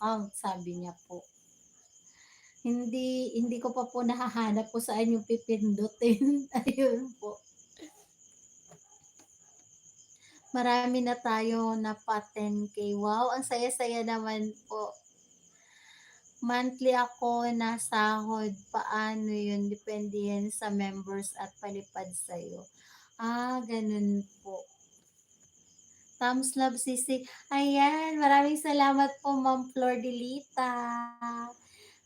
account, sabi niya po. Hindi hindi ko pa po nahahanap kung saan yung pipindutin, ayun po. Marami na tayo na pa 10K. Wow, ang saya-saya naman po. Monthly ako nasahod, paano yun? Depende yan sa members at palipad sa'yo. Ganun po. Thumbs love sisi. Ayan, maraming salamat po Ma'am Flor Delita.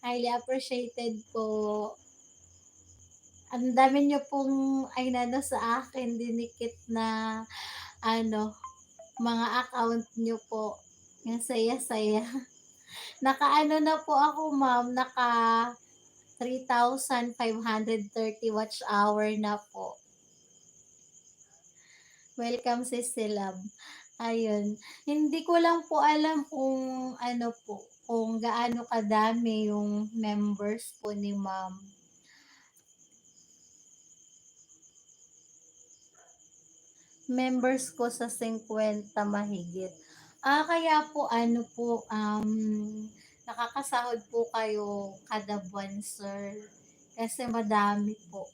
Highly appreciated po. Ang dami niyo pong inano sa akin, dinikit na ano, mga account niyo po. Ang saya-saya. Nakaano na po ako ma'am, naka 3,530 watch hour na po. Welcome Sisilab. Ayun, hindi ko lang po alam kung ano po, kung gaano kadami yung members po ni ma'am. Members ko sa 50 mahigit. Kaya po ano po, nakakasahod po kayo kada buwan, sir. Kasi madami po.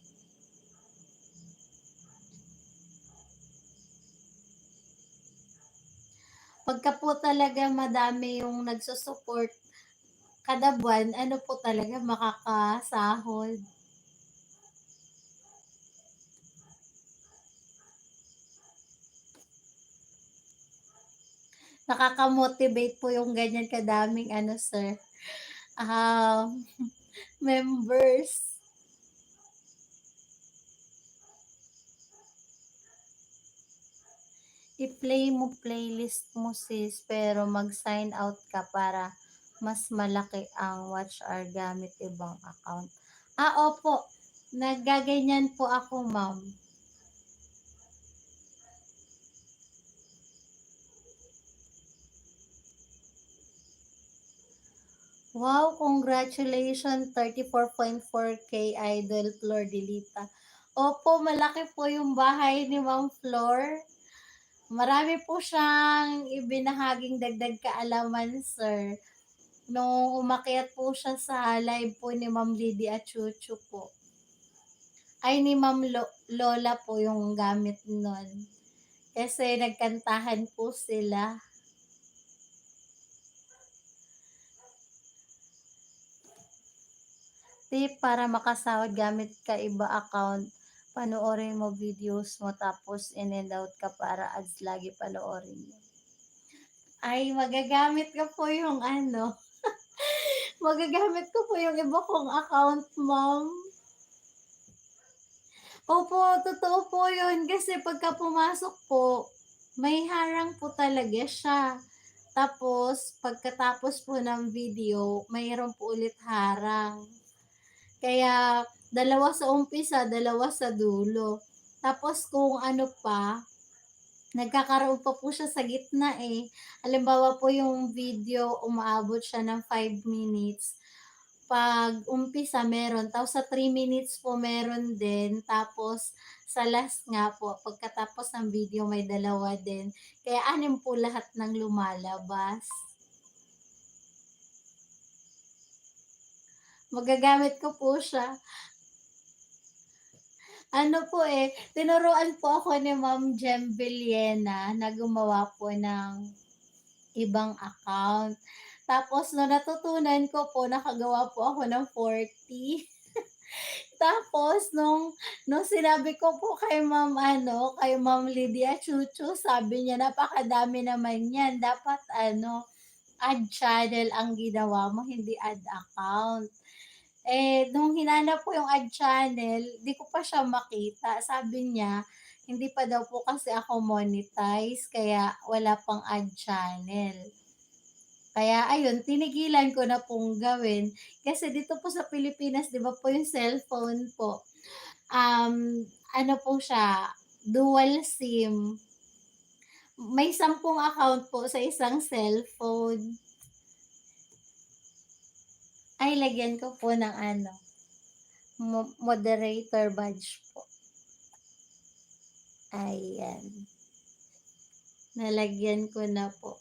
Pagka po talaga madami yung nagso-support kada buwan, ano po talaga makakasahod. Nakaka-motivate po yung ganyan kadaming ano, sir, um, members. I-play mo playlist mo sis, pero mag-sign out ka para mas malaki ang watch hour gamit ibang account. Opo, naggaganyan po ako ma'am. Wow, congratulations 34.4K Idol Flor Delita. Opo, malaki po yung bahay ni Ma'am Flor. Marami po siyang ibinahaging dagdag kaalaman, sir. Nung umakyat po siya sa live po ni Ma'am Lydia Chuchu po. Ay, ni Ma'am Lola po yung gamit nun. Kasi nagkantahan po sila. Tip para makasahod gamit ka iba account, panoorin mo videos mo tapos in and out ka para ads lagi panoorin mo. Ay, magagamit ko po yung ano, magagamit ko po yung iba kong account, ma'am. Opo, totoo po yun kasi pagka pumasok po, may harang po talaga siya. Tapos, pagkatapos po ng video, mayroon po ulit harang. Kaya, dalawa sa umpisa, dalawa sa dulo. Tapos kung ano pa, nagkakaroon pa po siya sa gitna eh. Halimbawa po yung video, umaabot siya ng 5 minutes. Pag umpisa meron, tapos sa 3 minutes po meron din, tapos sa last nga po, pagkatapos ng video may dalawa din. Kaya anim po lahat ng lumalabas. Magagamit ko po siya. Ano po eh, tinuruan po ako ni Ma'am Jem Villena na gumawa po ng ibang account. Tapos nung natutunan ko po, nakagawa po ako ng 40. Tapos nung sinabi ko po kay Ma'am ano, kay Ma'am Lydia Chuchu, sabi niya, "Napakadami naman niyan, dapat ano, add channel ang ginawa mo, hindi add account." Nung hinanap ko yung add channel, 'di ko pa siya makita. Sabi niya, hindi pa daw po kasi ako monetize, kaya wala pang add channel. Kaya ayun, tinigilan ko na pong gawin. Kasi dito po sa Pilipinas, 'di ba po yung cellphone po, um, ano po siya, dual SIM. May 10 account po sa isang cellphone. Ay, lagyan ko po ng ano, moderator badge po. Ayan. Nalagyan ko na po.